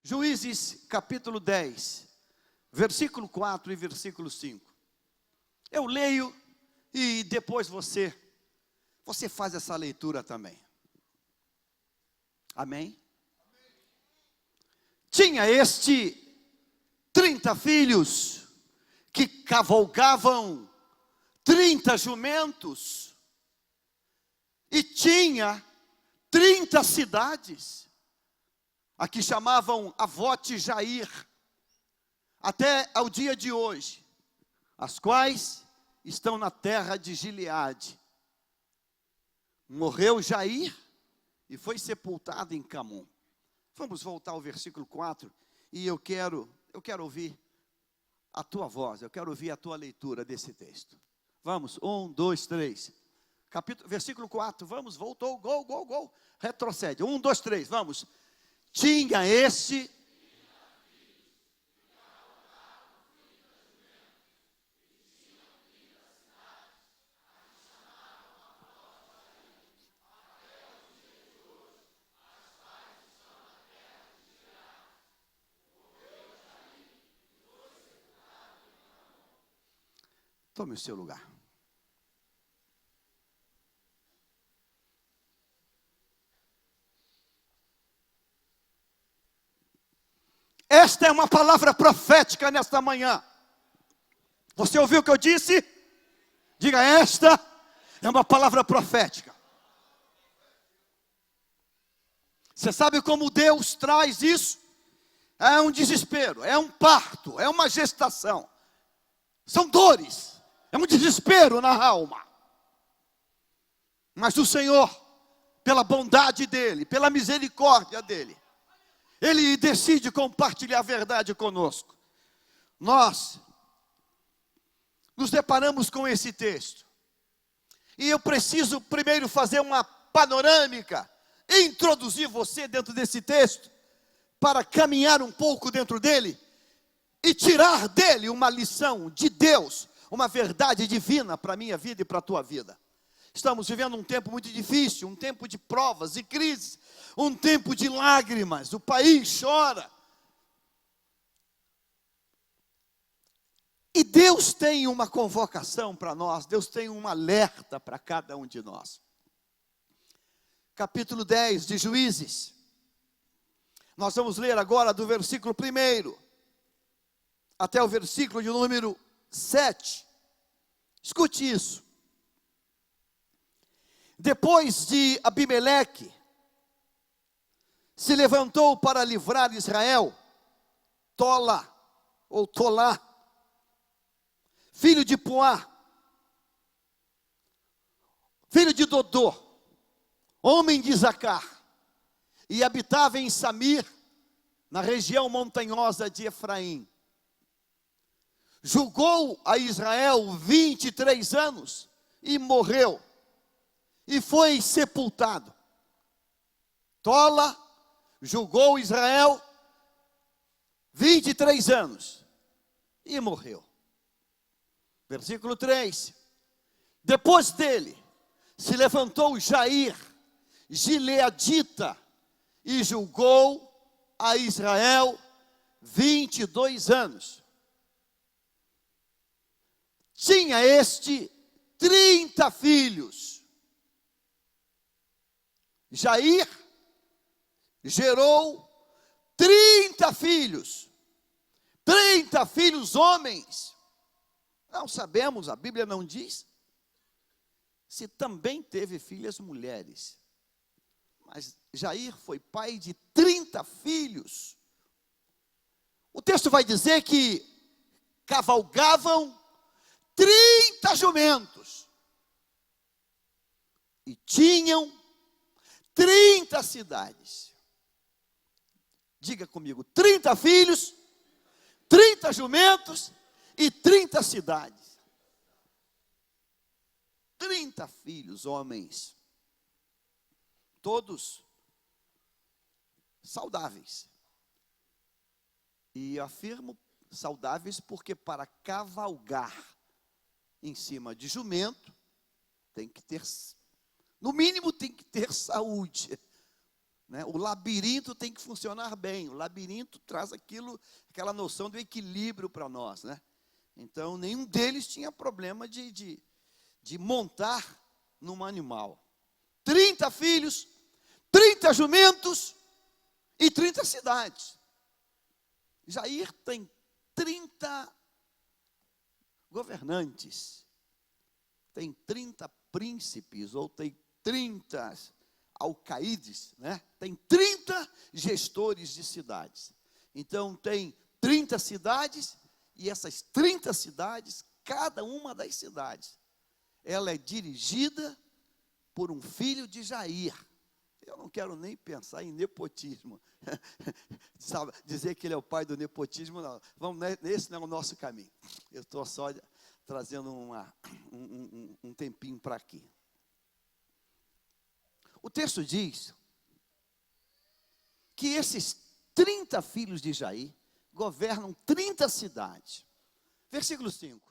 Juízes capítulo 10, versículo 4 e versículo 5. Eu leio e depois você faz essa leitura também. Amém? Tinha este 30 filhos que cavalgavam 30 jumentos e tinha 30 cidades, a que chamavam Avote Jair, até ao dia de hoje, as quais estão na terra de Gileade. Morreu Jair e foi sepultado em Camom. Vamos voltar ao versículo 4 e eu quero ouvir a tua voz, eu quero ouvir a tua leitura desse texto. Vamos, 1, 2, 3. Versículo 4, vamos, voltou, gol. Retrocede, 1, 2, 3, vamos. Tinha este... Tome o seu lugar. Esta é uma palavra profética nesta manhã. Você ouviu o que eu disse? Diga, esta é uma palavra profética. Você sabe como Deus traz isso? É um desespero, é um parto, é uma gestação. São dores. É um desespero na alma. Mas o Senhor, pela bondade dEle, pela misericórdia dEle, Ele decide compartilhar a verdade conosco. Nós nos deparamos com esse texto. E eu preciso primeiro fazer uma panorâmica, introduzir você dentro desse texto, para caminhar um pouco dentro dele, e tirar dele uma lição de Deus, uma verdade divina para a minha vida e para a tua vida. Estamos vivendo um tempo muito difícil, um tempo de provas e crises, um tempo de lágrimas, o país chora. E Deus tem uma convocação para nós, Deus tem um alerta para cada um de nós. Capítulo 10 de Juízes. Nós vamos ler agora do versículo 1 até o versículo de número 7. Escute isso. Depois de Abimeleque se levantou para livrar Israel, Tolá, filho de Puá, filho de Dodô, homem de Zacar, e habitava em Samir, na região montanhosa de Efraim. Julgou a Israel 23 anos e morreu, e foi sepultado. Tola julgou Israel 23 anos e morreu. Versículo 3. Depois dele se levantou Jair, gileadita, e julgou a Israel 22 anos. Tinha este 30 filhos. Jair gerou 30 filhos. 30 filhos homens. Não sabemos, a Bíblia não diz se também teve filhas mulheres. Mas Jair foi pai de 30 filhos. O texto vai dizer que cavalgavam 30 jumentos. E tinham 30 cidades. Diga comigo, 30 filhos, 30 jumentos e 30 cidades. 30 filhos, homens. Todos saudáveis. E afirmo saudáveis porque para cavalgar em cima de jumento, tem que ter, no mínimo tem que ter saúde. né? O labirinto tem que funcionar bem. O labirinto traz aquela noção do equilíbrio para nós, né? Então, nenhum deles tinha problema de montar num animal. 30 filhos, 30 jumentos e 30 cidades. Jair tem 30 governantes, tem 30 príncipes, ou tem 30 alcaídes, né? Tem 30 gestores de cidades. Então, tem 30 cidades, e essas 30 cidades, cada uma das cidades, ela é dirigida por um filho de Jair. Eu não quero nem pensar em nepotismo. Sabe, dizer que ele é o pai do nepotismo, não. Esse não é o nosso caminho. Eu estou só trazendo um tempinho para aqui. O texto diz que esses 30 filhos de Jair governam 30 cidades. Versículo 5.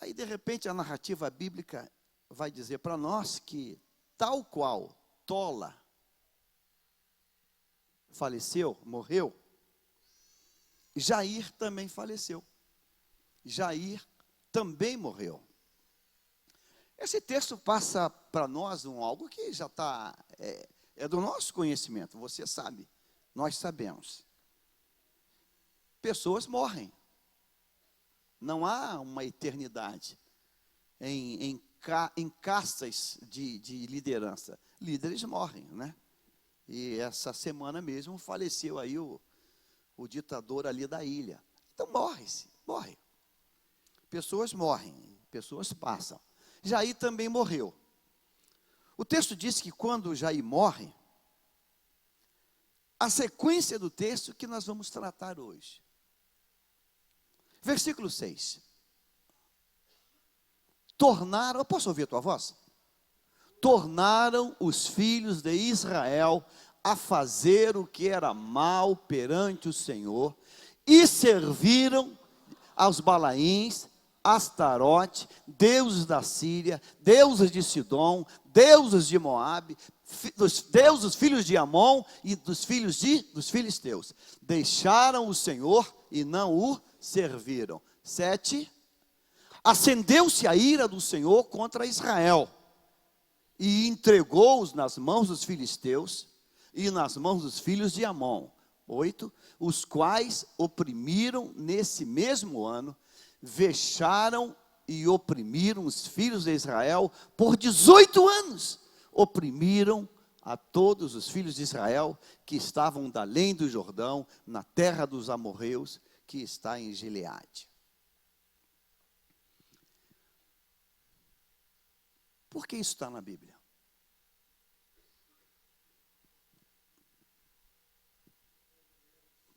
Aí, de repente, a narrativa bíblica vai dizer para nós que, tal qual Tola faleceu, morreu, Jair também faleceu. Jair também morreu. Esse texto passa para nós algo que já está, é do nosso conhecimento, você sabe, nós sabemos. Pessoas morrem. Não há uma eternidade em castas de liderança. Líderes morrem, né? E essa semana mesmo faleceu aí o ditador ali da ilha. Então morre. Pessoas morrem, pessoas passam. Jair também morreu. O texto diz que quando Jair morre, a sequência do texto que nós vamos tratar hoje. Versículo 6. Eu posso ouvir a tua voz? Tornaram os filhos de Israel a fazer o que era mal perante o Senhor, e serviram aos Balaíns, Astarote, deuses da Síria, deuses de Sidom, deuses de Moabe, deuses filhos de Amon e dos filhos dos filisteus. Deixaram o Senhor e não o serviram. 7. Acendeu-se a ira do Senhor contra Israel, e entregou-os nas mãos dos filisteus e nas mãos dos filhos de Amon. 8. Os quais oprimiram nesse mesmo ano, vexaram e oprimiram os filhos de Israel por 18 anos. Oprimiram a todos os filhos de Israel que estavam da além do Jordão, na terra dos amorreus, que está em Gileade. Por que isso está na Bíblia?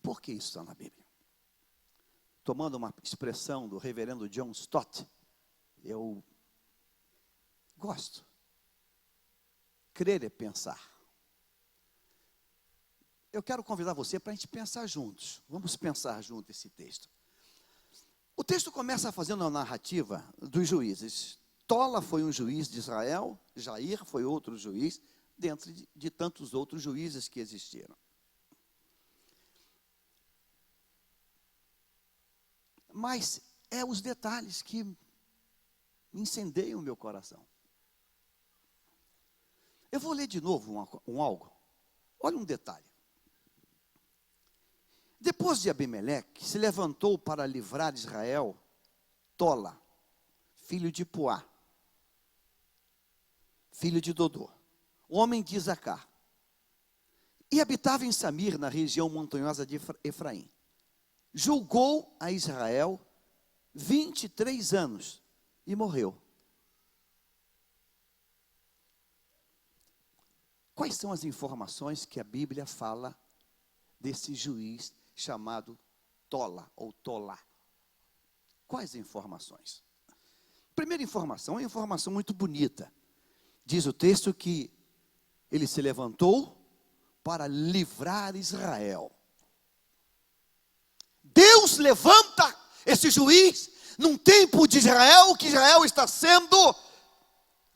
Por que isso está na Bíblia? Tomando uma expressão do reverendo John Stott, eu gosto. Crer é pensar. Eu quero convidar você para a gente pensar juntos. Vamos pensar junto esse texto. O texto começa fazendo a narrativa dos juízes. Tola foi um juiz de Israel, Jair foi outro juiz, dentre de tantos outros juízes que existiram. Mas é os detalhes que incendeiam o meu coração. Eu vou ler de novo algo. Olha um detalhe. Depois de Abimeleque, se levantou para livrar Israel Tola, filho de Puá, filho de Dodô, homem de Isacar, e habitava em Samir, na região montanhosa de Efraim. Julgou a Israel 23 anos e morreu. Quais são as informações que a Bíblia fala desse juiz chamado Tola ou Tolá? Quais informações? Primeira informação é uma informação muito bonita. Diz o texto que ele se levantou para livrar Israel. Deus levanta esse juiz num tempo de Israel, que Israel está sendo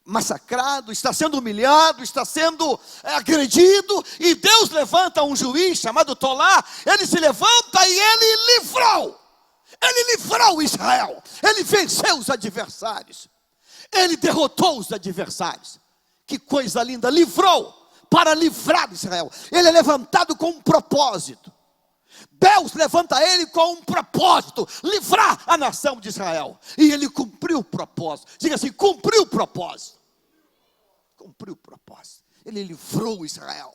massacrado, está sendo humilhado, está sendo agredido, e Deus levanta um juiz chamado Tolá. Ele se levanta e ele livrou Israel, ele venceu os adversários, ele derrotou os adversários. Que coisa linda, livrou, para livrar Israel. Ele é levantado com um propósito. Deus levanta ele com um propósito, livrar a nação de Israel, e ele cumpriu o propósito. Diga assim: cumpriu o propósito. Cumpriu o propósito. Ele livrou Israel.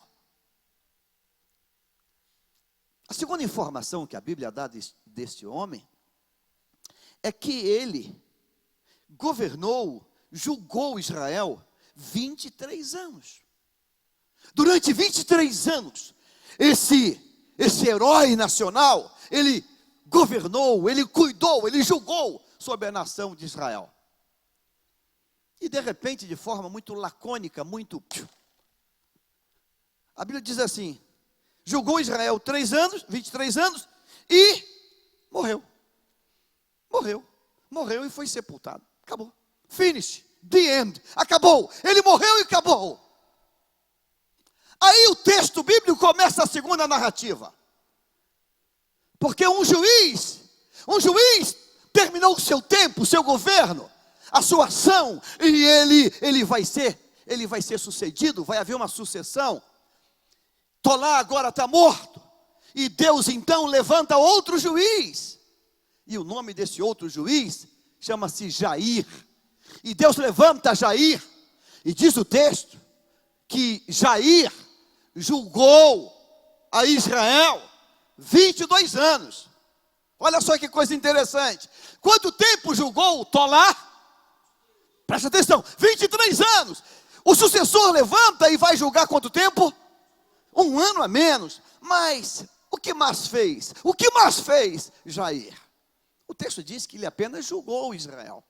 A segunda informação que a Bíblia dá deste homem é que ele governou, julgou Israel 23 anos. Durante 23 anos, esse herói nacional, ele governou, ele cuidou, ele julgou sobre a nação de Israel. E de repente, de forma muito lacônica, a Bíblia diz assim: julgou Israel 23 anos e morreu. Morreu e foi sepultado. Acabou. Finish. The end. Acabou. Ele morreu e acabou. Aí o texto bíblico começa a segunda narrativa. Porque um juiz terminou o seu tempo, o seu governo, a sua ação, e ele vai ser sucedido, vai haver uma sucessão. Tolá agora está morto, e Deus então levanta outro juiz, e o nome desse outro juiz chama-se Jair. E Deus levanta Jair, e diz o texto que Jair julgou a Israel 22 anos. Olha só que coisa interessante. Quanto tempo julgou Tolá? Presta atenção, 23 anos. O sucessor levanta e vai julgar quanto tempo? 1 ano a menos. Mas o que mais fez? O que mais fez Jair? O texto diz que ele apenas julgou Israel.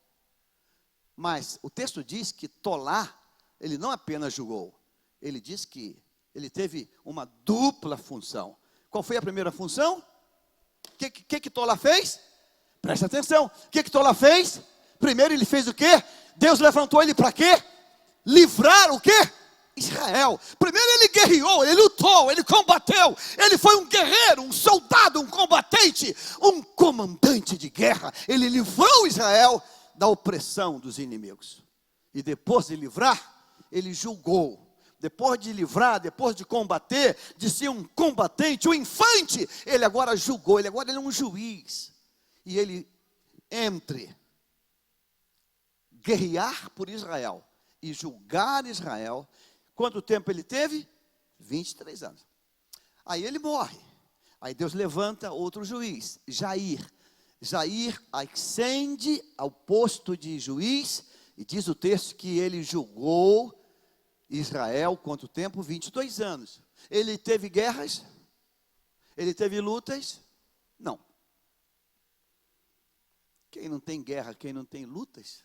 Mas o texto diz que Tolá, ele não apenas julgou, ele diz que ele teve uma dupla função. Qual foi a primeira função? O que Tolá fez? Presta atenção. O que Tolá fez? Primeiro ele fez o quê? Deus levantou ele para quê? Livrar o quê? Israel. Primeiro ele guerreou, ele lutou, ele combateu. Ele foi um guerreiro, um soldado, um combatente, um comandante de guerra. Ele livrou Israel da opressão dos inimigos. E depois de livrar, ele julgou. Depois de livrar, depois de combater, de ser um combatente, um infante, ele agora julgou, ele é um juiz. E ele, entre guerrear por Israel e julgar Israel, quanto tempo ele teve? 23 anos. Aí ele morre. Aí Deus levanta outro juiz, Jair. Jair ascende ao posto de juiz, e diz o texto que ele julgou Israel, quanto tempo? 22 anos. Ele teve guerras? Ele teve lutas? Não. Quem não tem guerra, quem não tem lutas,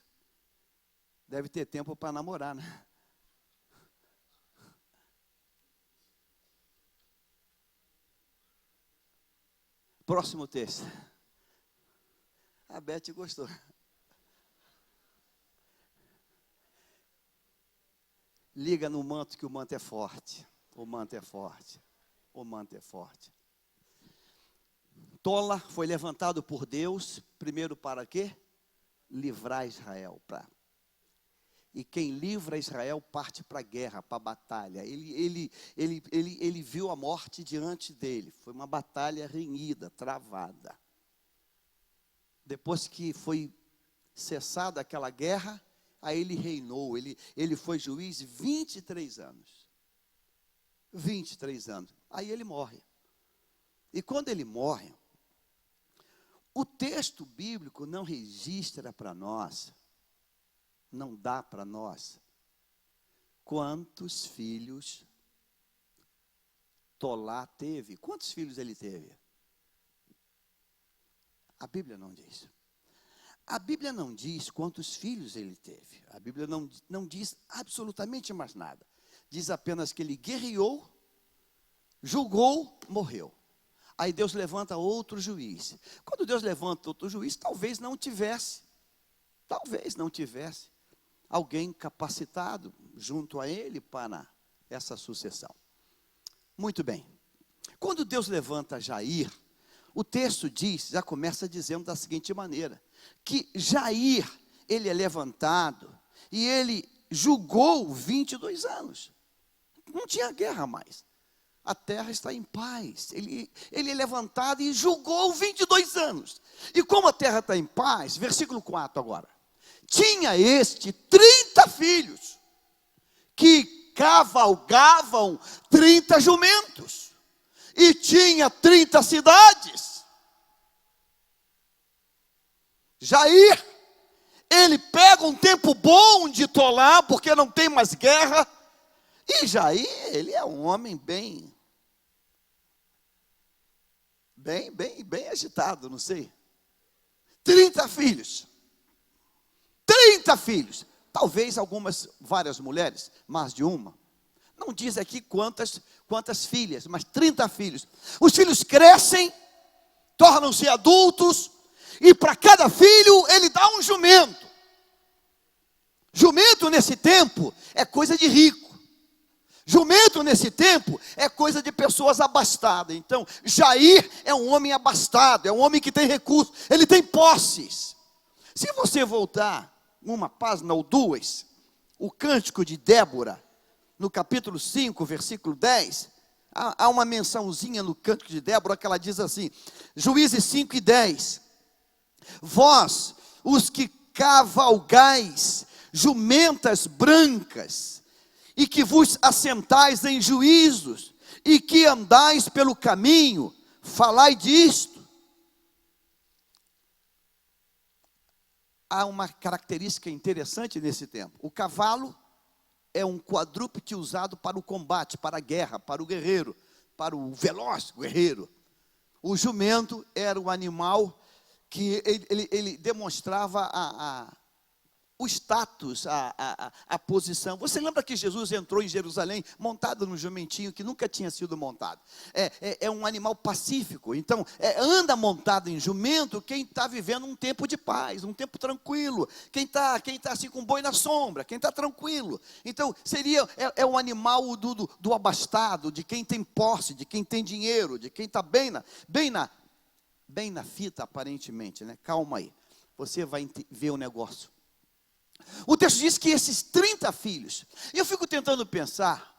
deve ter tempo para namorar, né? Próximo texto. A Beth gostou. Liga no manto, que o manto é forte. O manto é forte. O manto é forte. Tola foi levantado por Deus, primeiro para quê? Livrar Israel. E quem livra Israel parte para a guerra, para a batalha. Ele viu a morte diante dele. Foi uma batalha renhida, travada. Depois que foi cessada aquela guerra, aí ele reinou, ele foi juiz 23 anos. 23 anos. Aí ele morre. E quando ele morre, o texto bíblico não registra para nós, não dá para nós, quantos filhos Tolá teve. Quantos filhos ele teve? A Bíblia não diz. A Bíblia não diz quantos filhos ele teve. A Bíblia não diz absolutamente mais nada. Diz apenas que ele guerreou, julgou, morreu. Aí Deus levanta outro juiz. Quando Deus levanta outro juiz, talvez não tivesse alguém capacitado junto a ele para essa sucessão. Muito bem. Quando Deus levanta Jair, o texto diz, já começa dizendo da seguinte maneira, que Jair, ele é levantado e ele julgou 22 anos. Não tinha guerra mais. A terra está em paz. Ele é levantado e julgou 22 anos. E como a terra está em paz, versículo 4 agora. Tinha este 30 filhos, que cavalgavam 30 jumentos. E tinha 30 cidades. Jair, ele pega um tempo bom de tolar, porque não tem mais guerra. E Jair, ele é um homem bem agitado, não sei. 30 filhos. 30 filhos. Talvez várias mulheres, mais de uma. Não diz aqui quantas filhas, mas 30 filhos. Os filhos crescem, tornam-se adultos, e para cada filho ele dá um jumento. Jumento nesse tempo é coisa de rico. Jumento nesse tempo é coisa de pessoas abastadas. Então, Jair é um homem abastado, é um homem que tem recursos, ele tem posses. Se você voltar uma página ou duas, o Cântico de Débora, no capítulo 5, versículo 10, há uma mençãozinha no Cântico de Débora que ela diz assim, Juízes 5 e 10, vós, os que cavalgais jumentas brancas, e que vos assentais em juízos, e que andais pelo caminho, falai disto. Há uma característica interessante nesse tempo. O cavalo é um quadrúpede usado para o combate, para a guerra, para o guerreiro, para o veloz guerreiro. O jumento era um animal que ele demonstrava o status, a posição. Você lembra que Jesus entrou em Jerusalém montado num jumentinho que nunca tinha sido montado? É um animal pacífico. Então, anda montado em jumento quem está vivendo um tempo de paz, um tempo tranquilo. Quem tá assim com boi na sombra, quem está tranquilo. Então, um animal do abastado, de quem tem posse, de quem tem dinheiro, de quem está bem na fita, aparentemente, né? Calma aí, você vai ver o negócio. O texto diz que esses 30 filhos, e eu fico tentando pensar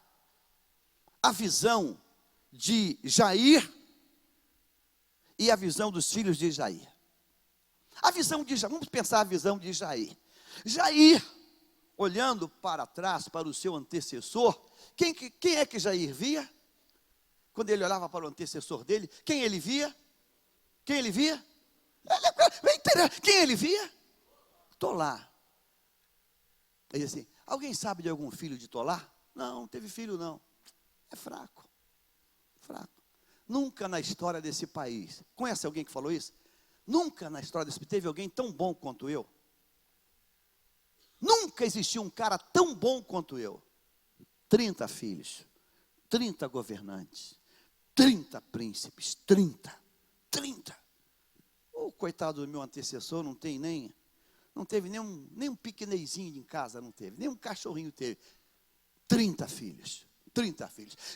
a visão de Jair e a visão dos filhos de Jair. Vamos pensar a visão de Jair. Jair, olhando para trás, para o seu antecessor, quem é que Jair via? Quando ele olhava para o antecessor dele, quem ele via? Quem ele via? Quem ele via? Tolar. Ele disse assim, alguém sabe de algum filho de Tolar? Não teve filho não. É fraco. Nunca na história desse país, conhece alguém que falou isso? Nunca na história desse país teve alguém tão bom quanto eu. Nunca existiu um cara tão bom quanto eu. 30 filhos, 30 governantes, 30 príncipes, 30. O coitado do meu antecessor não teve nem um piquenezinho em casa, não teve, nem um cachorrinho teve. 30 filhos.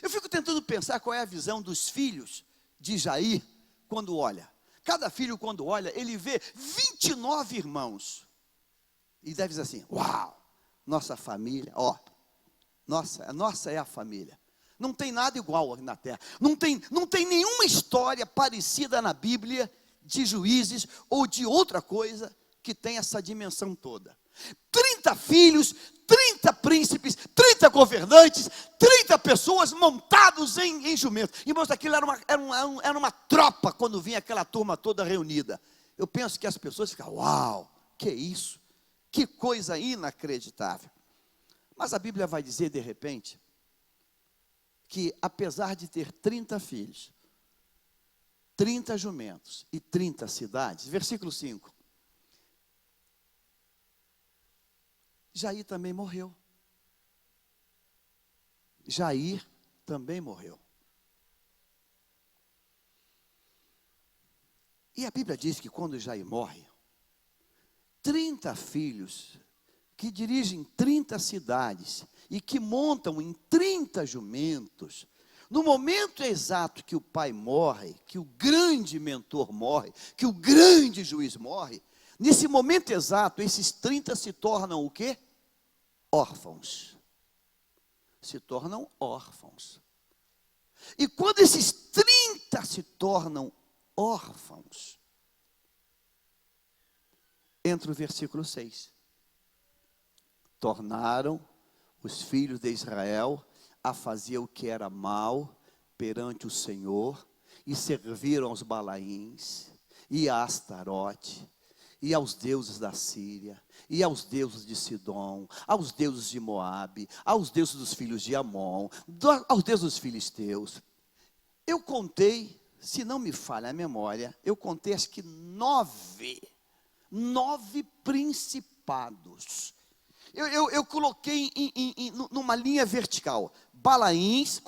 Eu fico tentando pensar qual é a visão dos filhos de Jair quando olha. Cada filho, quando olha, ele vê 29 irmãos. E deve dizer assim, uau, nossa família, nossa é a família. Não tem nada igual aqui na terra. Não tem nenhuma história parecida na Bíblia de juízes ou de outra coisa que tem essa dimensão toda. 30 filhos, 30 príncipes, 30 governantes, 30 pessoas montados em jumentos. Irmãos, aquilo era uma tropa quando vinha aquela turma toda reunida. Eu penso que as pessoas ficam, uau, que isso? Que coisa inacreditável. Mas a Bíblia vai dizer de repente, que apesar de ter 30 filhos, 30 jumentos e 30 cidades, versículo 5, Jair também morreu. Jair também morreu. E a Bíblia diz que quando Jair morre, 30 filhos que dirigem 30 cidades e que montam em 30 jumentos, no momento exato que o pai morre, que o grande mentor morre, que o grande juiz morre, nesse momento exato, esses 30 se tornam o quê? Órfãos. Se tornam órfãos. E quando esses 30 se tornam órfãos, entra o versículo 6. Tornaram os filhos de Israel a fazer o que era mal perante o Senhor, e serviram aos Balaíns, e a Astarote, e aos deuses da Síria, e aos deuses de Sidom, aos deuses de Moabe, aos deuses dos filhos de Amon, aos deuses dos filisteus. Eu contei, se não me falha a memória, eu contei acho que 9 principados. Eu coloquei numa linha vertical. Balaíns,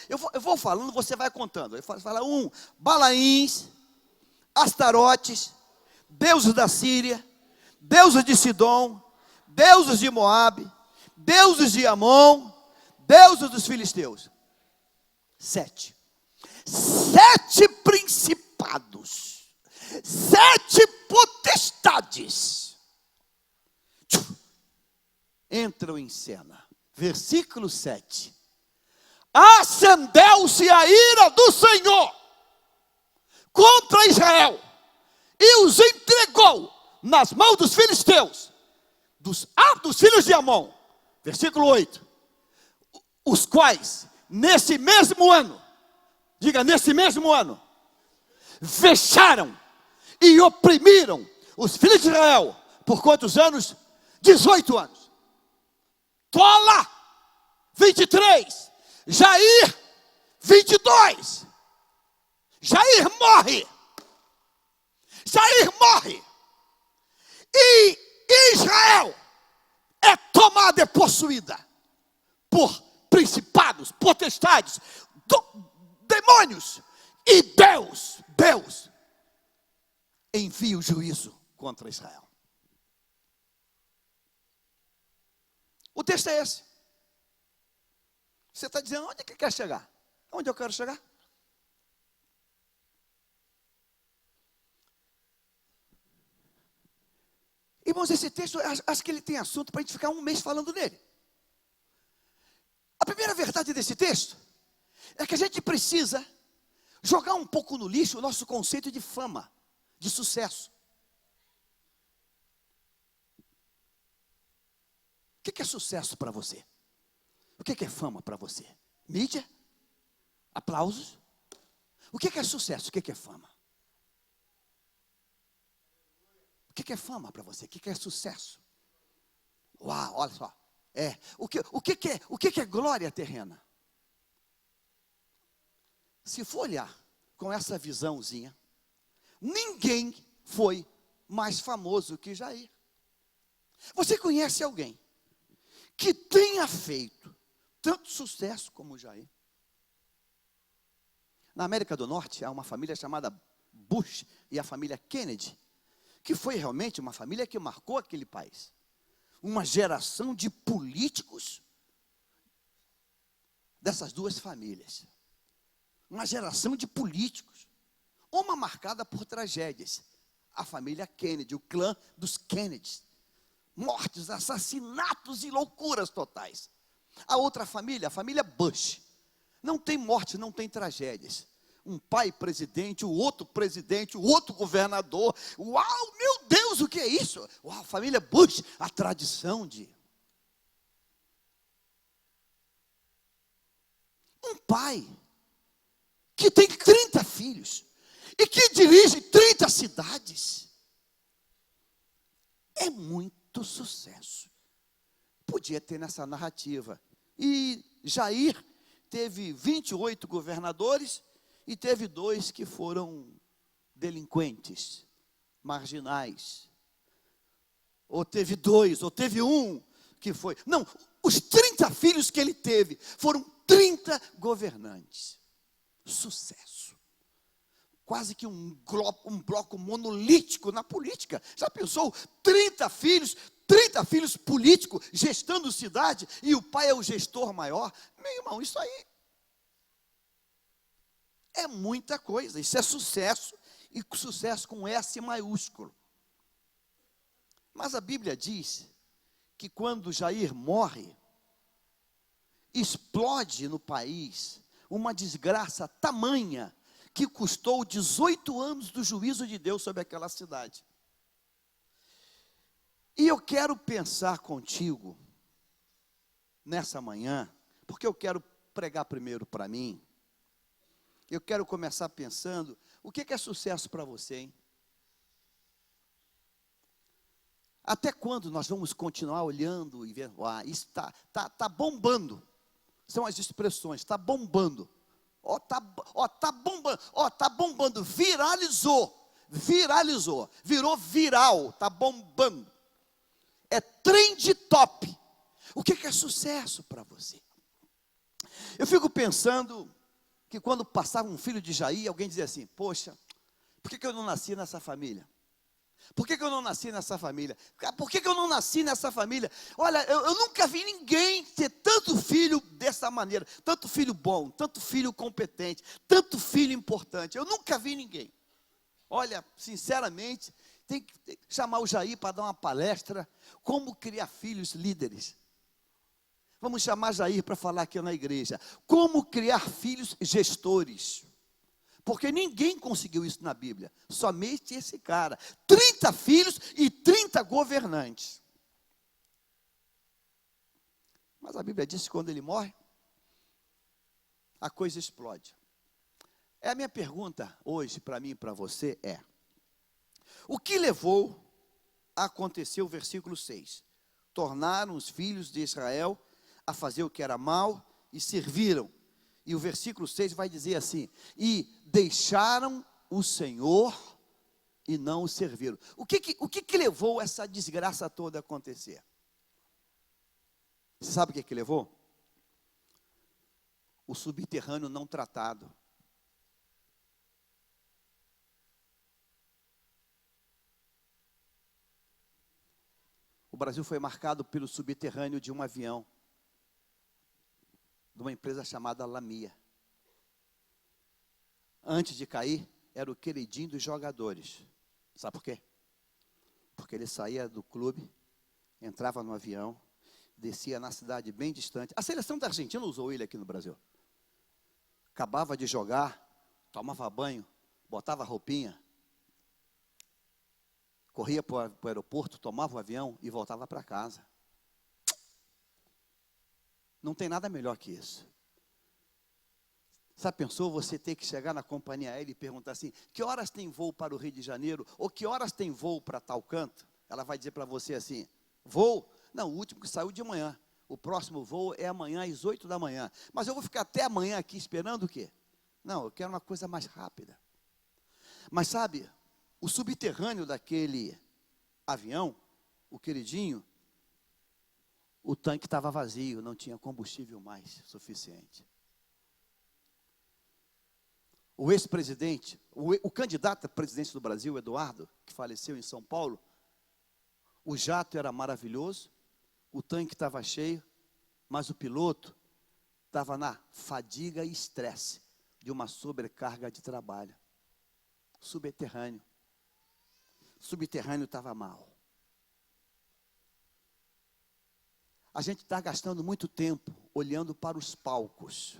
eu vou falando, você vai contando. Eu falo 1, Balaíns, Astarotes, deuses da Síria, deuses de Sidom, deuses de Moabe, deuses de Amon, deuses dos filisteus. 7 principados, 7 potestades entram em cena. Versículo 7. Acendeu-se a ira do Senhor contra Israel e os entregou nas mãos dos filisteus, dos filhos de Amon. Versículo 8. Os quais, nesse mesmo ano, diga, nesse mesmo ano, vexaram e oprimiram os filhos de Israel, por quantos anos? 18 anos. Tola, 23. Jair, 22. Jair morre. E Israel é tomada e possuída por principados, potestades, demônios. E Deus envia o juízo contra Israel. O texto é esse. Você está dizendo, onde é que quer chegar? Onde eu quero chegar? Irmãos, esse texto, acho que ele tem assunto para a gente ficar um mês falando nele. A primeira verdade desse texto é que a gente precisa jogar um pouco no lixo o nosso conceito de fama, de sucesso. O que é sucesso para você? O que é fama para você? Mídia? Aplausos? O que é sucesso? O que é fama? O que é fama para você? O que é sucesso? Uau, olha só. O que é glória terrena? Se for olhar com essa visãozinha, ninguém foi mais famoso que Jair. Você conhece alguém que tenha feito tanto sucesso como Jair? Na América do Norte, há uma família chamada Bush e a família Kennedy, que foi realmente uma família que marcou aquele país. Uma geração de políticos dessas duas famílias. Uma geração de políticos. Uma marcada por tragédias. A família Kennedy, o clã dos Kennedys. Mortes, assassinatos e loucuras totais. A outra família, a família Bush. Não tem morte, não tem tragédias. Um pai presidente, o outro governador. Uau, meu Deus, o que é isso? Uau, família Bush, a tradição de... Um pai que tem 30 filhos e que dirige 30 cidades. É muito sucesso. Podia ter nessa narrativa. E Jair teve 28 governadores e teve 2 que foram delinquentes, marginais. Ou teve 2, ou teve 1 que foi... Não, os 30 filhos que ele teve foram 30 governantes. Sucesso. Quase que um bloco monolítico na política. Já pensou? 30 filhos, 30 filhos políticos gestando cidade e o pai é o gestor maior. Meu irmão, isso aí é muita coisa. Isso é sucesso, e sucesso com S maiúsculo. Mas a Bíblia diz que quando Jair morre, explode no país uma desgraça tamanha que custou 18 anos do juízo de Deus sobre aquela cidade. E eu quero pensar contigo nessa manhã, porque eu quero pregar primeiro para mim. Eu quero começar pensando, o que é sucesso para você, hein? Até quando nós vamos continuar olhando e vendo, isso tá bombando. São as expressões, está bombando. Tá bombando, viralizou, virou viral, tá bombando. É trend top. O que é sucesso para você? Eu fico pensando que quando passava um filho de Jair, alguém dizia assim, poxa, por que eu não nasci nessa família? Por que eu não nasci nessa família? Por que eu não nasci nessa família? Olha, eu nunca vi ninguém ter tanto filho dessa maneira, tanto filho bom, tanto filho competente, tanto filho importante. Eu nunca vi ninguém. Olha, sinceramente, tem que chamar o Jair para dar uma palestra, como criar filhos líderes. Vamos chamar Jair para falar aqui na igreja, como criar filhos gestores. Porque ninguém conseguiu isso na Bíblia, somente esse cara. 30 filhos e 30 governantes. Mas a Bíblia diz que quando ele morre, a coisa explode. A minha pergunta hoje para mim e para você é, o que levou a acontecer o versículo 6? Tornaram os filhos de Israel a fazer o que era mal e serviram. E o versículo 6 vai dizer assim, e deixaram o Senhor e não o serviram. O que levou essa desgraça toda a acontecer? Você sabe o que levou? O subterrâneo não tratado. O Brasil foi marcado pelo subterrâneo de um avião, de uma empresa chamada Lamia. Antes de cair, era o queridinho dos jogadores. Sabe por quê? Porque ele saía do clube, entrava no avião, descia na cidade bem distante. A seleção da Argentina usou ele aqui no Brasil. Acabava de jogar, tomava banho, botava roupinha, corria para o aeroporto, tomava o avião e voltava para casa. Não tem nada melhor que isso. Sabe, pensou você ter que chegar na companhia aérea e perguntar assim, que horas tem voo para o Rio de Janeiro? Ou que horas tem voo para tal canto? Ela vai dizer para você assim, voo? Não, o último que saiu de manhã. O próximo voo é amanhã às 8 da manhã. Mas eu vou ficar até amanhã aqui esperando o quê? Não, eu quero uma coisa mais rápida. Mas sabe, o subterrâneo daquele avião, o queridinho, o tanque estava vazio, não tinha combustível mais suficiente. O ex-presidente, o candidato a presidente do Brasil, Eduardo, que faleceu em São Paulo, o jato era maravilhoso, o tanque estava cheio, mas o piloto estava na fadiga e estresse de uma sobrecarga de trabalho. Subterrâneo. Subterrâneo estava mal. A gente está gastando muito tempo olhando para os palcos.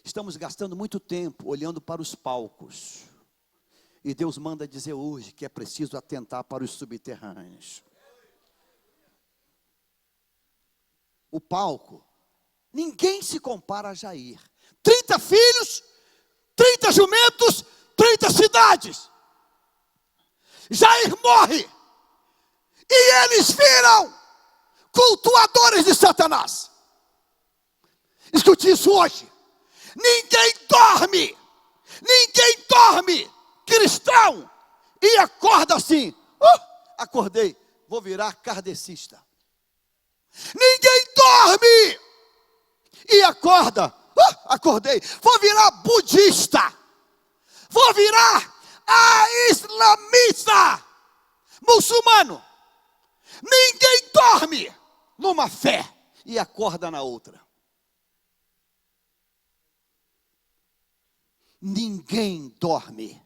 Estamos gastando muito tempo olhando para os palcos. E Deus manda dizer hoje que é preciso atentar para os subterrâneos. O palco, ninguém se compara a Jair. 30 filhos, 30 jumentos, 30 cidades. Jair morre. E eles viram cultuadores de Satanás. Escute isso hoje. Ninguém dorme, cristão, e acorda assim, acordei, vou virar kardecista. Ninguém dorme, e acorda, acordei, vou virar budista, vou virar islamista, muçulmano. Ninguém dorme numa fé e acorda na outra. Ninguém dorme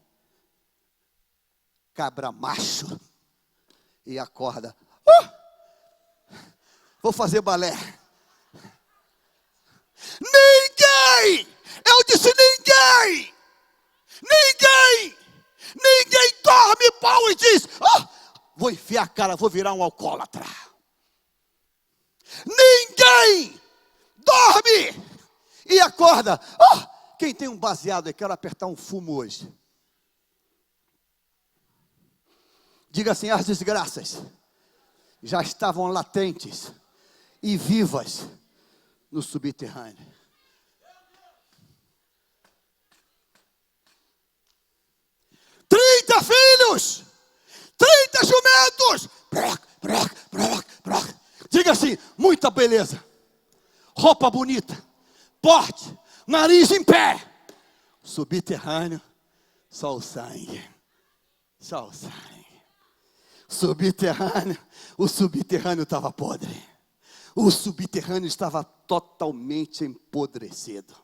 cabra macho e acorda. Vou fazer balé. Ninguém! Eu disse ninguém! Ninguém! Ninguém dorme pau e diz: vou enfiar a cara, vou virar um alcoólatra. Ninguém dorme e acorda. Quem tem um baseado e quer apertar um fumo hoje? Diga assim: as desgraças já estavam latentes e vivas no subterrâneo. Filhos, 30 jumentos. Diga assim: muita beleza, roupa bonita, porte, nariz em pé. Subterrâneo, só o sangue. Só o sangue. Subterrâneo, o subterrâneo estava podre. O subterrâneo estava totalmente empodrecido.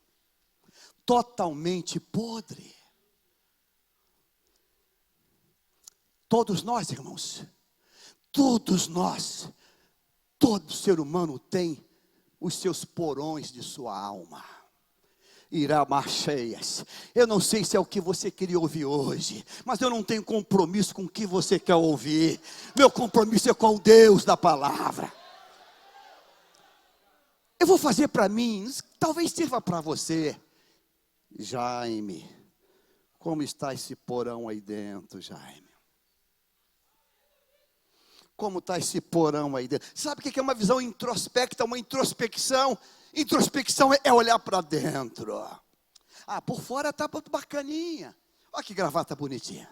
Totalmente podre. Todos nós, irmãos, todos nós, todo ser humano tem os seus porões de sua alma. Iramacheias. Eu não sei se é o que você queria ouvir hoje, mas eu não tenho compromisso com o que você quer ouvir. Meu compromisso é com o Deus da palavra. Eu vou fazer para mim, talvez sirva para você. Jaime, como está esse porão aí dentro, Jaime? Como está esse porão aí dentro? Sabe o que é uma visão introspecta, uma introspecção? Introspecção é olhar para dentro. Por fora está muito bacaninha. Olha que gravata bonitinha.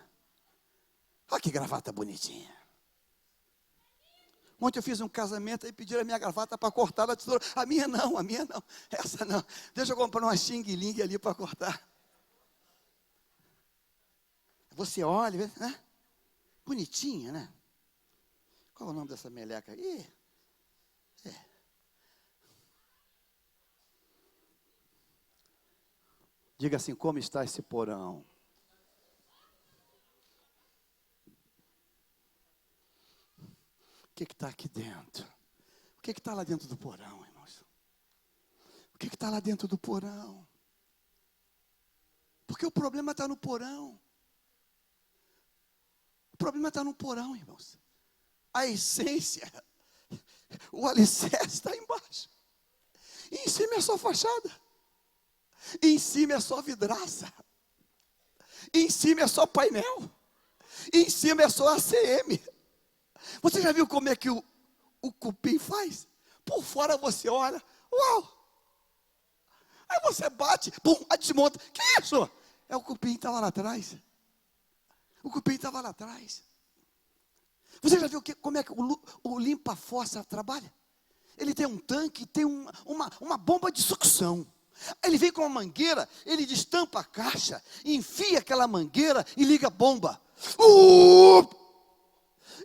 Olha que gravata bonitinha. Ontem eu fiz um casamento e pediram a minha gravata para cortar na tesoura. A minha não. Essa não. Deixa eu comprar uma xing-ling ali para cortar. Você olha, né? Bonitinha, né? Qual é o nome dessa meleca aí? Diga assim: como está esse porão? O que está aqui dentro? O que está lá dentro do porão, irmãos? O que está lá dentro do porão? Porque o problema está no porão. O problema está no porão, irmãos. A essência, o alicerce está embaixo. E em cima é só fachada. E em cima é só vidraça. E em cima é só painel. E em cima é só ACM. Você já viu como é que o cupim faz? Por fora você olha, uau! Aí você bate, pum, aí desmonta. Que isso? É o cupim que estava lá atrás. O cupim estava lá atrás. Você já viu como é que o limpa-fossa trabalha? Ele tem um tanque, tem uma bomba de sucção. Ele vem com uma mangueira, ele destampa a caixa, enfia aquela mangueira e liga a bomba.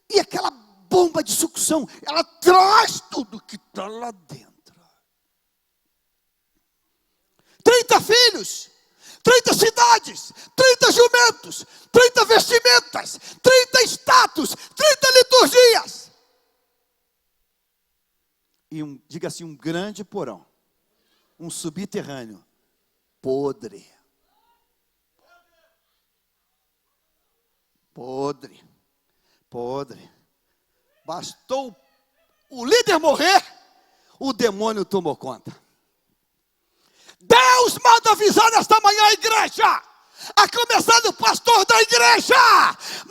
E aquela bomba de sucção, ela traz tudo que está lá dentro. 30 filhos, 30 cidades, 30 jumentos, 30 vestimentas, 30 status, 30 liturgias. E diga assim, um grande porão, um subterrâneo, podre. Podre, podre. Bastou o líder morrer, o demônio tomou conta. Deus manda avisar nesta manhã a igreja, a começar do pastor da igreja: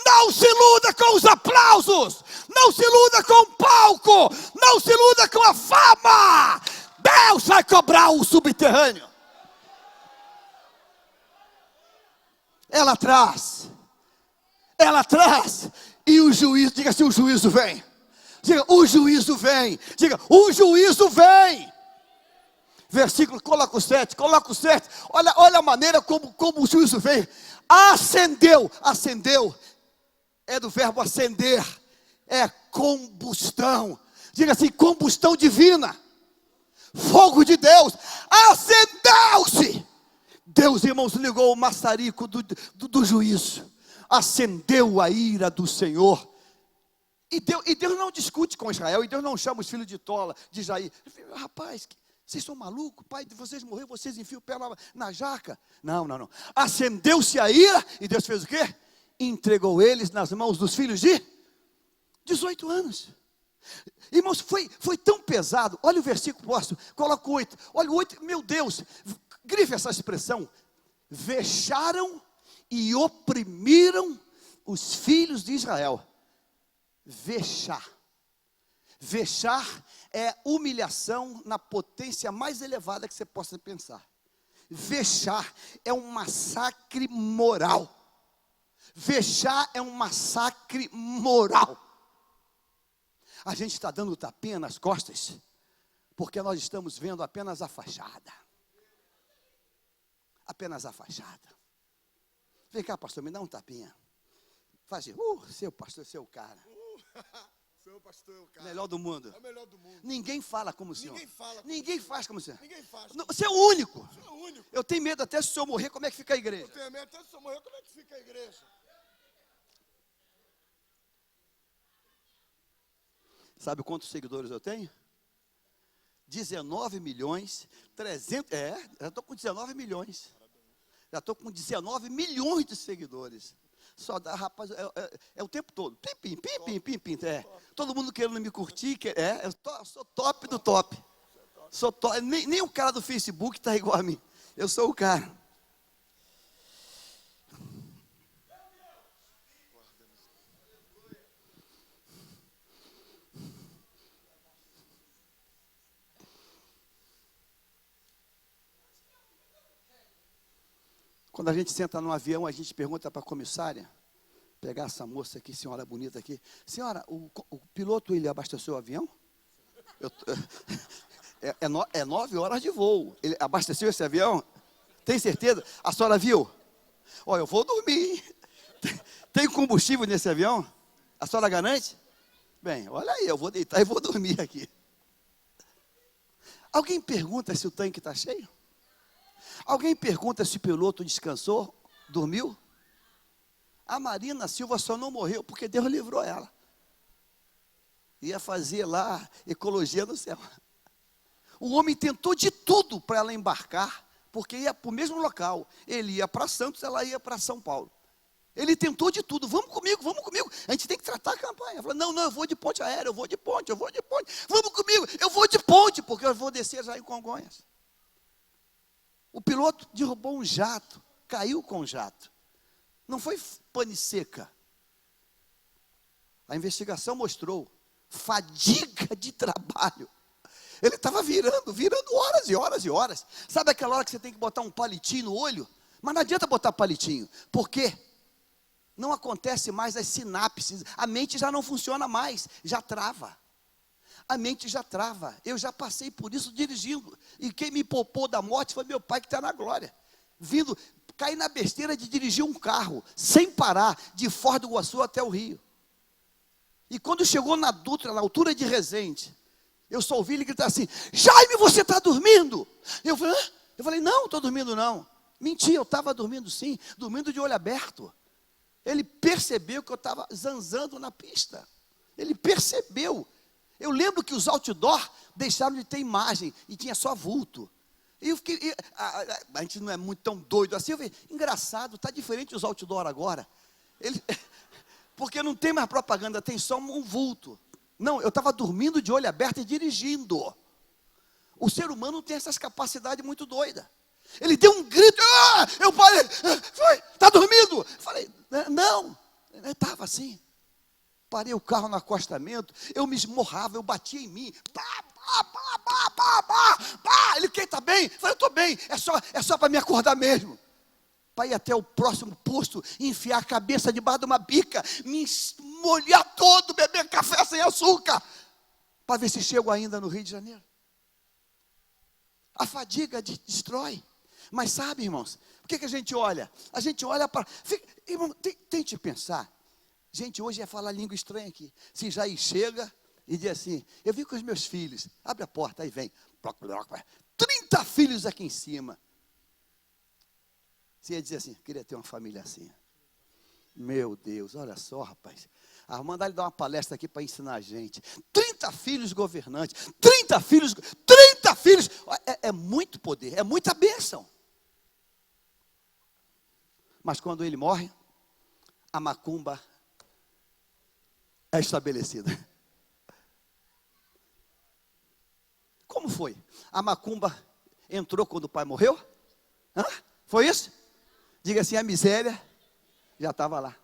não se iluda com os aplausos, não se iluda com o palco, não se iluda com a fama. Deus vai cobrar o subterrâneo. Ela traz, e o juízo, diga assim, o juízo vem. Diga, o juízo vem. Diga, o juízo vem. Versículo, coloca o 7. Olha a maneira como o juízo vem. Acendeu, é do verbo acender. É combustão. Diga assim, combustão divina. Fogo de Deus. Acendeu-se. Deus, irmãos, ligou o maçarico do juízo. Acendeu a ira do Senhor. E Deus não discute com Israel. E Deus não chama os filhos de tola, de Jair. Rapaz, vocês são malucos? O pai de vocês morreu, vocês enfiam o pé na jaca. Não. Acendeu-se a ira. E Deus fez o quê? Entregou eles nas mãos dos filhos de 18 anos. Irmãos, foi tão pesado. Olha o versículo próximo, coloca o 8. Olha o 8, meu Deus, grife essa expressão. Vexaram e oprimiram os filhos de Israel. Vexar. Vexar é humilhação na potência mais elevada que você possa pensar. Vexar é um massacre moral. Vexar é um massacre moral. A gente está dando tapinha nas costas, porque nós estamos vendo apenas a fachada. Apenas a fachada. Vem cá, pastor, me dá um tapinha. Faz assim, seu pastor, seu cara. Seu pastor é o cara. Melhor do mundo. É o melhor do mundo. Ninguém fala como o senhor. Ninguém faz como o senhor. Ninguém faz. Você é o único. Você é o único. Eu tenho medo até se o senhor morrer, como é que fica a igreja? Eu tenho medo até se o senhor morrer, como é que fica a igreja? Sabe quantos seguidores eu tenho? 19 milhões, 300, já estou com 19 milhões. Já estou com 19 milhões de seguidores. Só dá, rapaz, é o tempo todo. Pim, pim. Todo mundo querendo me curtir, eu sou top do top. Sou top, nem o cara do Facebook está igual a mim. Eu sou o cara. Quando a gente senta no avião, a gente pergunta para a comissária, pegar essa moça aqui, senhora bonita aqui, senhora, o piloto, ele abasteceu o avião? É 9 horas de voo, ele abasteceu esse avião? Tem certeza? A senhora viu? Olha, eu vou dormir, tem combustível nesse avião? A senhora garante? Bem, olha aí, eu vou deitar e vou dormir aqui. Alguém pergunta se o tanque está cheio? Alguém pergunta se o piloto descansou, dormiu? A Marina Silva só não morreu porque Deus livrou ela. Ia fazer lá ecologia no céu. O homem tentou de tudo para ela embarcar, porque ia para o mesmo local. Ele ia para Santos, ela ia para São Paulo. Ele tentou de tudo, vamos comigo. A gente tem que tratar a campanha. Ela falou, não, eu vou de ponte aérea, eu vou de ponte. Vamos comigo, eu vou de ponte, porque eu vou descer já em Congonhas. O piloto derrubou um jato, caiu com o jato. Não foi pane seca. A investigação mostrou fadiga de trabalho. Ele estava virando horas e horas e horas. Sabe aquela hora que você tem que botar um palitinho no olho? Mas não adianta botar palitinho. Por quê? Não acontece mais as sinapses. A mente já não funciona mais, já trava. A mente já trava. Eu já passei por isso dirigindo. E quem me poupou da morte foi meu pai que está na glória. Caí na besteira de dirigir um carro, sem parar, de Foz do Iguaçu até o Rio. E quando chegou na Dutra, na altura de Resende, eu só ouvi ele gritar assim, Jaime, você está dormindo? Eu falei, não, estou dormindo não. Menti, eu estava dormindo sim, dormindo de olho aberto. Ele percebeu que eu estava zanzando na pista. Ele percebeu. Eu lembro que os outdoor deixaram de ter imagem e tinha só vulto. E eu fiquei, a gente não é muito tão doido assim. Eu falei, engraçado, está diferente os outdoor agora. Porque não tem mais propaganda, tem só um vulto. Não, eu estava dormindo de olho aberto e dirigindo. O ser humano tem essas capacidades muito doidas. Ele deu um grito, eu parei, está dormindo? Falei, não, eu estava assim. Parei o carro no acostamento, eu me esmorrava, eu batia em mim. Ele, quem está bem? Eu falei, eu estou bem, é só para me acordar mesmo. Para ir até o próximo posto, enfiar a cabeça debaixo de uma bica, me molhar todo, beber café sem açúcar, para ver se chego ainda no Rio de Janeiro. A fadiga destrói. Mas sabe, irmãos, o que a gente olha? A gente olha para... Irmão, tente pensar. Gente, hoje é falar língua estranha aqui. Se já aí chega e diz assim, eu vim com os meus filhos, abre a porta, aí vem, 30 filhos aqui em cima. Você ia dizer assim, queria ter uma família assim. Meu Deus, olha só, rapaz. Mandar ele dar uma palestra aqui para ensinar a gente. 30 filhos governantes, 30 filhos. É muito poder, é muita bênção. Mas quando ele morre, a macumba é estabelecida. Como foi? A macumba entrou quando o pai morreu? Hã? Foi isso? Diga assim, a miséria já estava lá.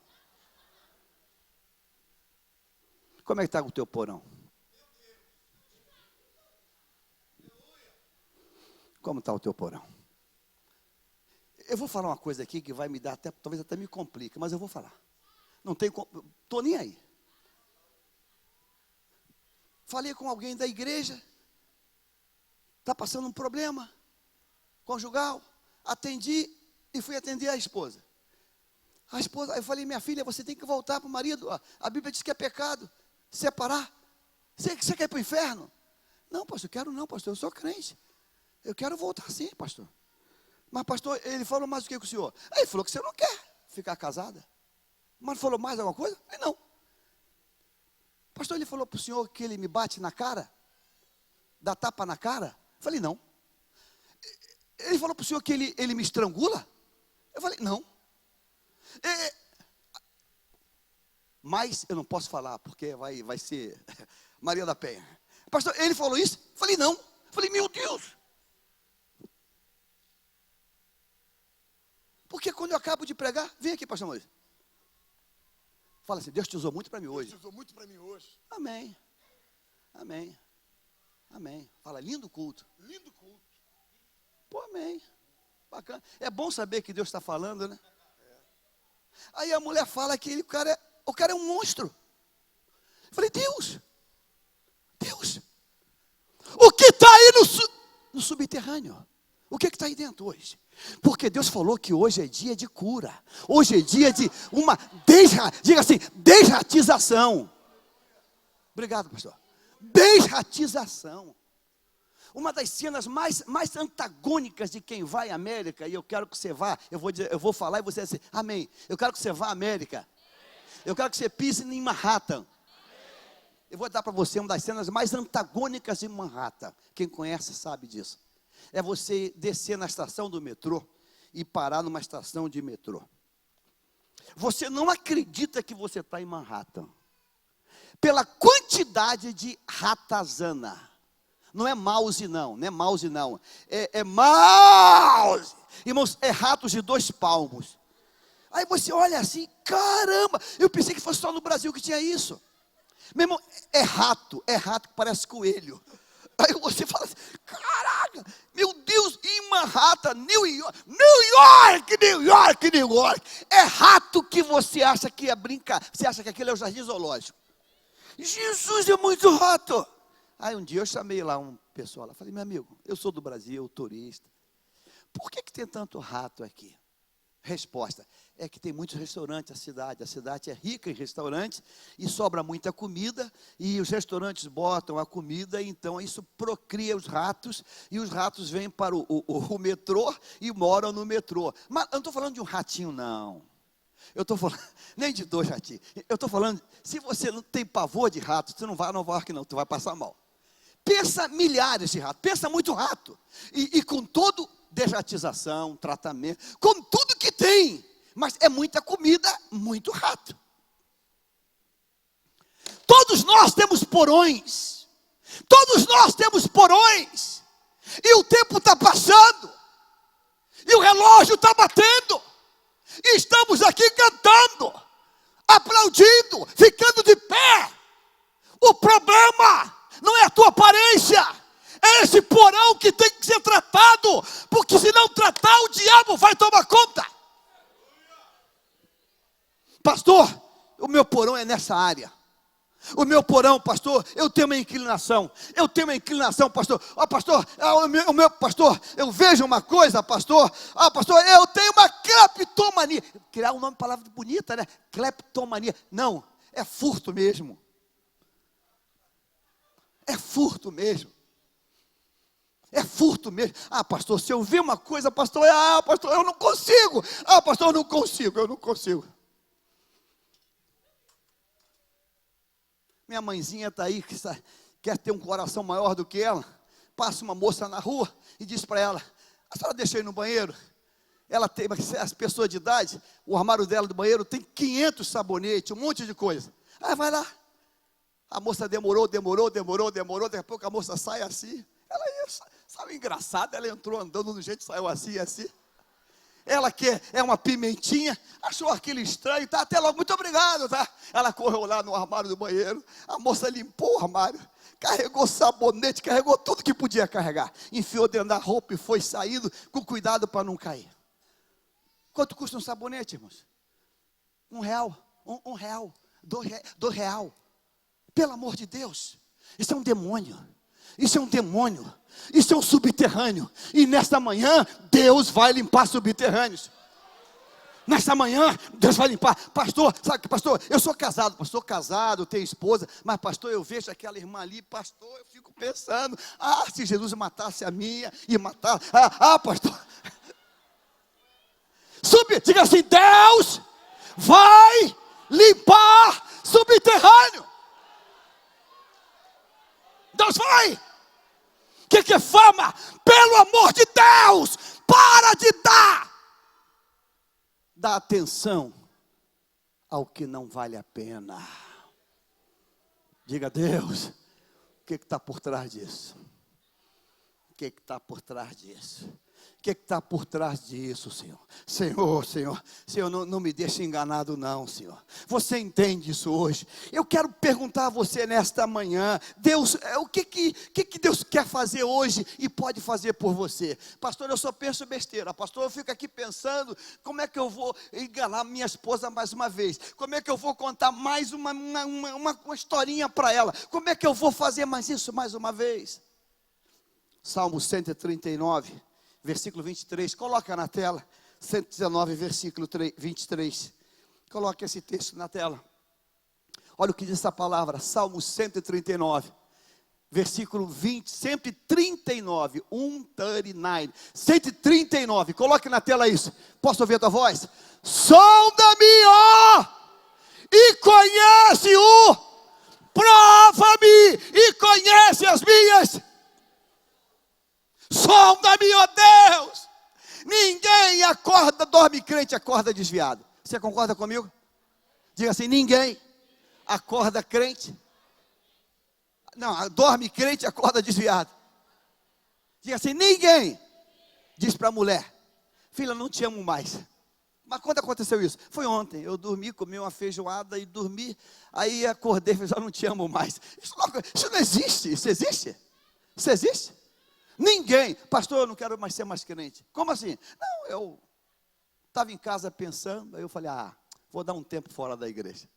Como é que está o teu porão? Como está o teu porão? Eu vou falar uma coisa aqui que vai me dar até, talvez até me complique, mas eu vou falar. Não tem, estou nem aí. Falei com alguém da igreja, está passando um problema conjugal, atendi e fui atender a esposa. Eu falei, minha filha, você tem que voltar para o marido, a Bíblia diz que é pecado, separar. Você quer ir para o inferno? Não, pastor, quero não, pastor, eu sou crente. Eu quero voltar sim, pastor. Mas, pastor, ele falou mais o que com o senhor? Ele falou que você não quer ficar casada. Mas falou mais alguma coisa? Não. Pastor, ele falou para o senhor que ele me bate na cara? Dá tapa na cara? Eu falei, não. Ele falou para o senhor que ele me estrangula? Eu falei, não. Mas eu não posso falar, porque vai ser Maria da Penha. Pastor, ele falou isso? Eu falei, não. Eu falei, meu Deus. Porque quando eu acabo de pregar, vem aqui, pastor Moisés. Fala assim, Deus te usou muito para mim hoje. Deus te usou muito para mim hoje. Amém. Amém. Amém. Fala, lindo culto. Lindo culto. Pô, amém. Bacana. É bom saber que Deus está falando, né? Aí a mulher fala que o cara é um monstro. Eu falei, Deus. O que está aí no subterrâneo? O que está aí dentro hoje? Porque Deus falou que hoje é dia de cura. Hoje é dia de uma diga assim, desratização. Obrigado, pastor. Desratização. Uma das cenas mais antagônicas de quem vai à América, e eu quero que você vá, eu vou falar e você vai dizer, amém. Eu quero que você vá à América. Eu quero que você pise em Manhattan. Eu vou dar para você uma das cenas mais antagônicas de Manhattan. Quem conhece sabe disso. É você descer na estação do metrô e parar numa estação de metrô. Você não acredita que você está em Manhattan. Pela quantidade de ratazana. Não é mouse não. É mouse. Irmãos, é ratos de 2 palmos. Aí você olha assim, caramba, eu pensei que fosse só no Brasil que tinha isso. Meu irmão, é rato que parece coelho. Aí você fala assim, caraca, meu Deus, em Manhattan, New York, é rato que você acha que é brincar, você acha que aquele é o jardim zoológico. Jesus, é muito rato. Aí um dia eu chamei lá um pessoal lá, falei, meu amigo, eu sou do Brasil, turista, por que tem tanto rato aqui? Resposta, é que tem muitos restaurantes a cidade é rica em restaurantes e sobra muita comida e os restaurantes botam a comida, então isso procria os ratos e os ratos vêm para o metrô e moram no metrô. Mas eu não estou falando de um ratinho não, eu estou falando, nem de 2 ratinhos, eu estou falando, se você não tem pavor de rato, você não vai a Nova York não, tu vai passar mal. Pensa milhares de ratos, pensa muito rato e com todo desratização, tratamento, com tudo que tem, mas é muita comida, muito rato. Todos nós temos porões, e o tempo está passando, e o relógio está batendo, e estamos aqui cantando, aplaudindo, ficando de pé. O problema não é a tua aparência, é esse porão que tem que ser tratado, porque se não tratar, o diabo vai tomar conta. Pastor, o meu porão é nessa área. O meu porão, pastor, eu tenho uma inclinação, pastor. Pastor, eu vejo uma coisa, pastor. Pastor, eu tenho uma cleptomaníaca. Cleptomania. Criar um nome, palavra bonita, né? Cleptomania. Não, é furto mesmo. É furto mesmo. É furto mesmo. Ah, pastor, se eu vi uma coisa, pastor, pastor, eu não consigo. Ah, pastor, eu não consigo. Minha mãezinha está aí, quer ter um coração maior do que ela. Passa uma moça na rua e diz para ela: a senhora deixa eu ir no banheiro? Ela tem, as pessoas de idade, o armário dela do banheiro tem 500 sabonetes, um monte de coisa. Ah, vai lá. A moça demorou, daqui a pouco a moça sai assim. Ela sabe, engraçado, ela entrou andando no jeito, saiu assim, assim. Ela é uma pimentinha, achou aquilo estranho, tá, até logo, muito obrigado, tá? Ela correu lá no armário do banheiro, a moça limpou o armário, carregou sabonete, carregou tudo que podia carregar, enfiou dentro da roupa e foi saindo com cuidado para não cair. Quanto custa um sabonete, irmãos? R$1, R$1, R$2. Pelo amor de Deus, isso é um demônio. Isso é um demônio, isso é um subterrâneo. E nesta manhã, Deus vai limpar subterrâneos. Nesta manhã, Deus vai limpar. Pastor, sabe que pastor, eu sou casado, tenho esposa. Mas pastor, eu vejo aquela irmã ali, pastor, eu fico pensando: se Jesus matasse a minha e matasse, pastor. Diga assim: Deus vai limpar subterrâneo. Deus vai. O que é fama? Pelo amor de Deus, para de dar. Dá atenção ao que não vale a pena. Diga: Deus, o que está por trás disso? O que está por trás disso? O que está por trás disso, Senhor? Senhor, não me deixe enganado não, Senhor. Você entende isso hoje? Eu quero perguntar a você nesta manhã: Deus, o que Deus quer fazer hoje e pode fazer por você? Pastor, eu só penso besteira. Pastor, eu fico aqui pensando: como é que eu vou enganar minha esposa mais uma vez? Como é que eu vou contar mais uma historinha para ela? Como é que eu vou fazer mais isso mais uma vez? Salmo 139, versículo 23, coloca na tela. 119, versículo 23, coloca esse texto na tela. Olha o que diz essa palavra, Salmo 139, versículo 139, 139, coloque na tela isso. Posso ouvir a tua voz? Sonda-me, ó, e conhece-o, prova-me e conhece as minhas. Sonda-me, ó Deus. Ninguém dorme crente, acorda desviado. Você concorda comigo? Diga assim: ninguém acorda crente. Não, dorme crente, acorda desviado. Diga assim: ninguém diz para a mulher: filha, não te amo mais. Mas quando aconteceu isso? Foi ontem. Eu dormi, comi uma feijoada e dormi. Aí acordei e falei: já não te amo mais. Isso não existe. Isso existe? Isso existe? Ninguém. Pastor, eu não quero mais ser mais crente. Como assim? Não, eu estava em casa pensando. Aí eu falei: vou dar um tempo fora da igreja.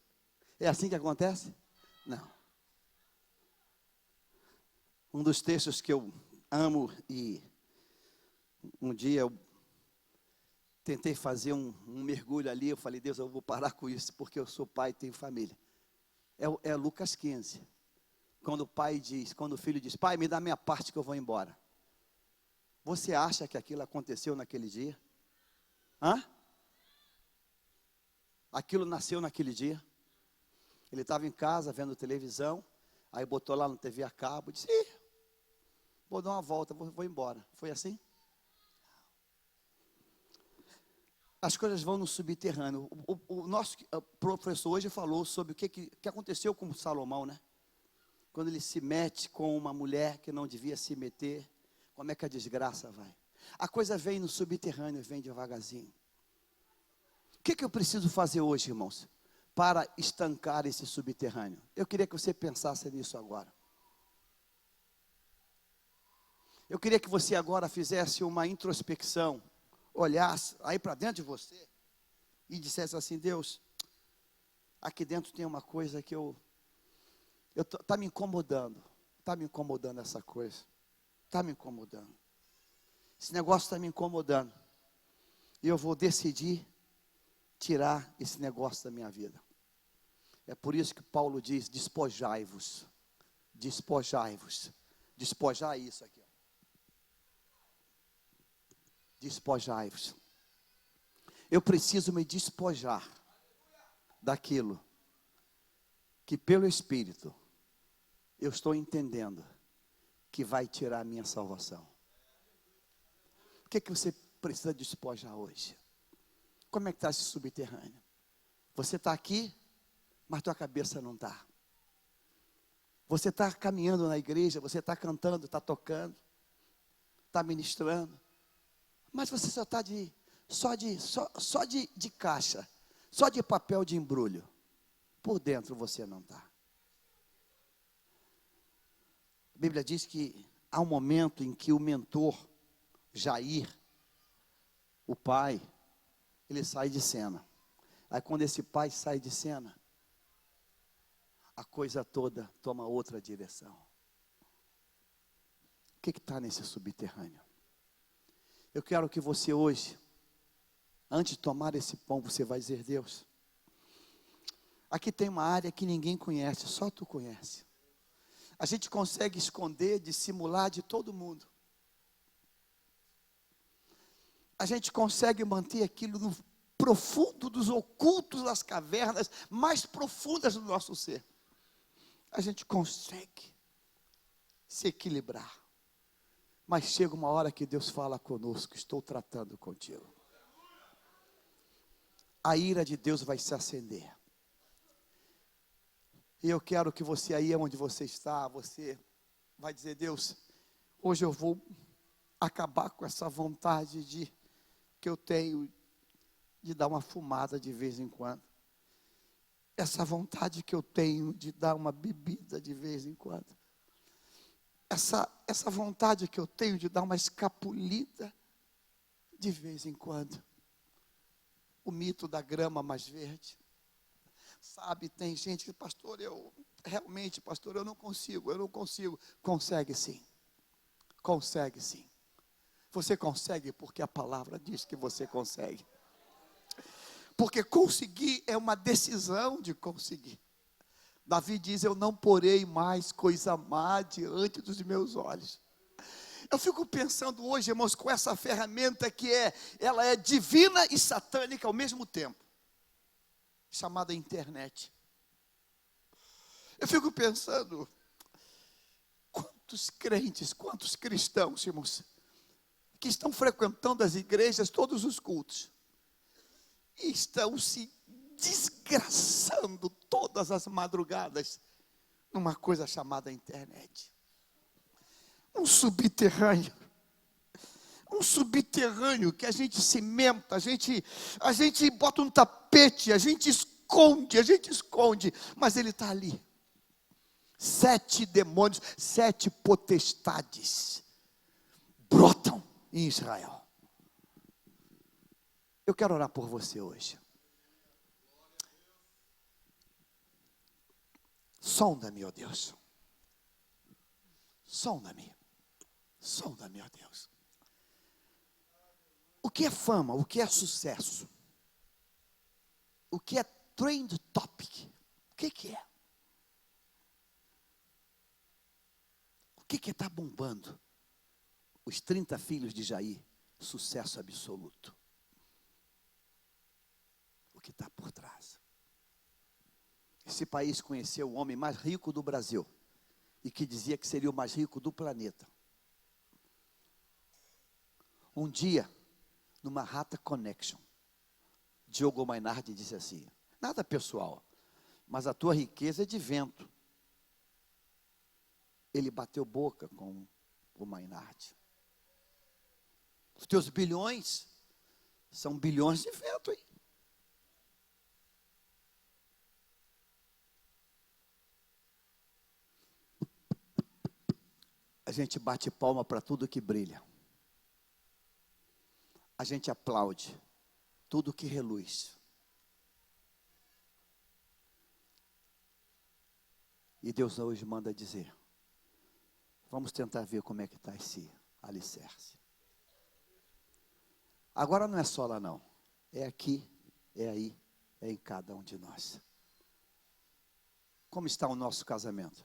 É assim que acontece? Não. Um dos textos que eu amo, e um dia eu tentei fazer um mergulho ali. Eu falei: Deus, eu vou parar com isso, porque eu sou pai e tenho família. É Lucas 15. Quando o filho diz: pai, me dá a minha parte que eu vou embora. Você acha que aquilo aconteceu naquele dia? Aquilo nasceu naquele dia? Ele estava em casa vendo televisão, aí botou lá no TV a cabo, disse: vou dar uma volta, vou embora. Foi assim? As coisas vão no subterrâneo. O nosso professor hoje falou sobre o que aconteceu com Salomão, né? Quando ele se mete com uma mulher que não devia se meter, como é que a desgraça vai? A coisa vem no subterrâneo, vem devagarzinho. O que eu preciso fazer hoje, irmãos, para estancar esse subterrâneo? Eu queria que você pensasse nisso agora. Eu queria que você agora fizesse uma introspecção, olhasse aí para dentro de você e dissesse assim: Deus, aqui dentro tem uma coisa que está me incomodando. Está me incomodando essa coisa. Está me incomodando. Esse negócio está me incomodando. E eu vou decidir tirar esse negócio da minha vida. É por isso que Paulo diz: despojai-vos. Despojai-vos. Despojar isso aqui. Despojai-vos. Eu preciso me despojar daquilo que pelo Espírito eu estou entendendo que vai tirar a minha salvação. O que você precisa despojar hoje? Como é que está esse subterrâneo? Você está aqui, mas tua cabeça não está. Você está caminhando na igreja, você está cantando, está tocando, está ministrando, mas você só está só de caixa, só de papel de embrulho. Por dentro você não está. A Bíblia diz que há um momento em que o mentor, Jair, o pai, ele sai de cena. Aí quando esse pai sai de cena, a coisa toda toma outra direção. O que está nesse subterrâneo? Eu quero que você hoje, antes de tomar esse pão, você vai dizer: Deus, aqui tem uma área que ninguém conhece, só tu conhece. A gente consegue esconder, dissimular de todo mundo. A gente consegue manter aquilo no profundo dos ocultos das cavernas mais profundas do nosso ser. A gente consegue se equilibrar. Mas chega uma hora que Deus fala conosco: estou tratando contigo. A ira de Deus vai se acender. E eu quero que você aí onde você está, você vai dizer: Deus, hoje eu vou acabar com essa vontade que eu tenho de dar uma fumada de vez em quando. Essa vontade que eu tenho de dar uma bebida de vez em quando. Essa vontade que eu tenho de dar uma escapulida de vez em quando. O mito da grama mais verde. Sabe, tem gente que: pastor, eu não consigo. Consegue sim. Consegue sim. Você consegue porque a palavra diz que você consegue. Porque conseguir é uma decisão de conseguir. Davi diz: eu não porei mais coisa má diante dos meus olhos. Eu fico pensando hoje, irmãos, com essa ferramenta que ela é divina e satânica ao mesmo tempo, chamada internet. Eu fico pensando, quantos crentes, quantos cristãos, irmãos, que estão frequentando as igrejas, todos os cultos, e estão se desgraçando todas as madrugadas numa coisa chamada internet. Um subterrâneo que a gente cimenta, a gente bota um tapete, a gente esconde, mas ele está ali. 7 demônios, 7 potestades brotam em Israel. Eu quero orar por você hoje. Sonda-me, ó Deus. Sonda-me, ó Deus. O que é fama? O que é sucesso? O que é trend topic? O que é? O que está bombando? Os 30 filhos de Jair, sucesso absoluto. O que está por trás? Esse país conheceu o homem mais rico do Brasil e que dizia que seria o mais rico do planeta. Um dia, numa Rata Connection, Diogo Mainardi disse assim: nada pessoal, mas a tua riqueza é de vento. Ele bateu boca com o Mainardi. Os teus bilhões são bilhões de vento, hein? A gente bate palma para tudo que brilha. A gente aplaude tudo que reluz. E Deus hoje manda dizer: vamos tentar ver como é que está esse alicerce. Agora não é só lá não, é aqui é aí, é em cada um de nós. Como está o nosso casamento?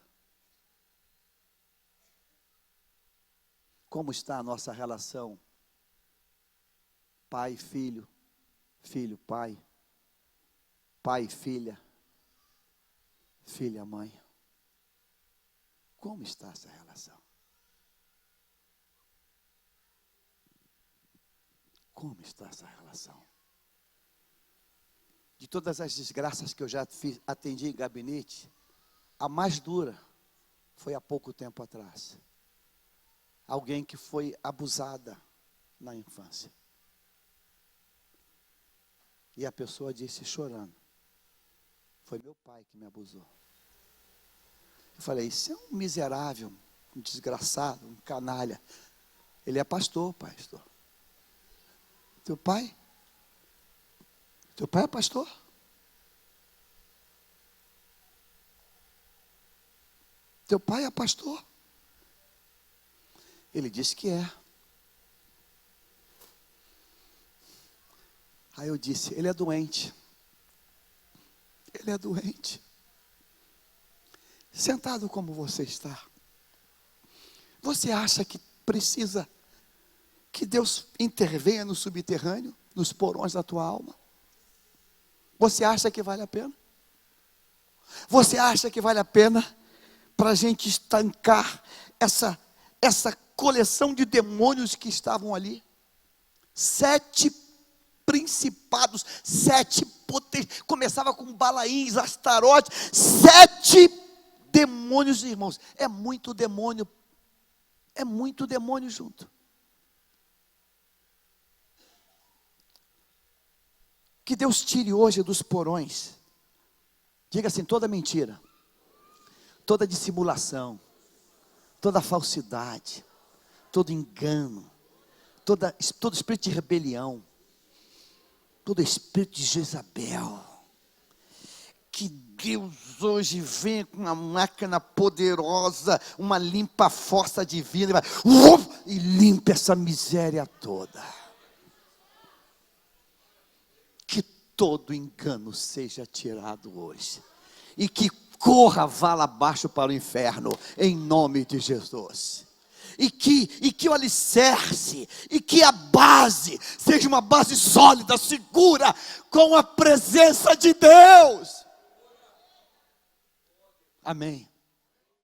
Como está a nossa relação? Pai, filho, filho, pai, pai, filha, filha, mãe. Como está essa relação? Como está essa relação? De todas as desgraças que eu já atendi em gabinete, a mais dura foi há pouco tempo atrás. Alguém que foi abusada na infância. E a pessoa disse chorando: foi meu pai que me abusou. Eu falei: isso é um miserável, um desgraçado, um canalha. Ele é pastor. Teu pai é pastor? Teu pai é pastor? Ele disse que é. Aí eu disse: ele é doente. Ele é doente. Sentado como você está, você acha que precisa que Deus intervenha no subterrâneo, nos porões da tua alma? Você acha que vale a pena? Você acha que vale a pena para a gente estancar essa coleção de demônios que estavam ali? 7 principados, 7 potentes, começava com Balaíns, Astarote, 7 demônios, irmãos. É muito demônio junto. Que Deus tire hoje dos porões, diga assim, toda mentira, toda dissimulação, toda falsidade, todo engano, todo espírito de rebelião, todo espírito de Jezabel. Que Deus hoje venha com uma máquina poderosa, uma limpa força divina, e limpe essa miséria toda. Que todo engano seja tirado hoje, e que corra vala abaixo para o inferno, em nome de Jesus. E que o alicerce, e que a base seja uma base sólida, segura, com a presença de Deus. Amém.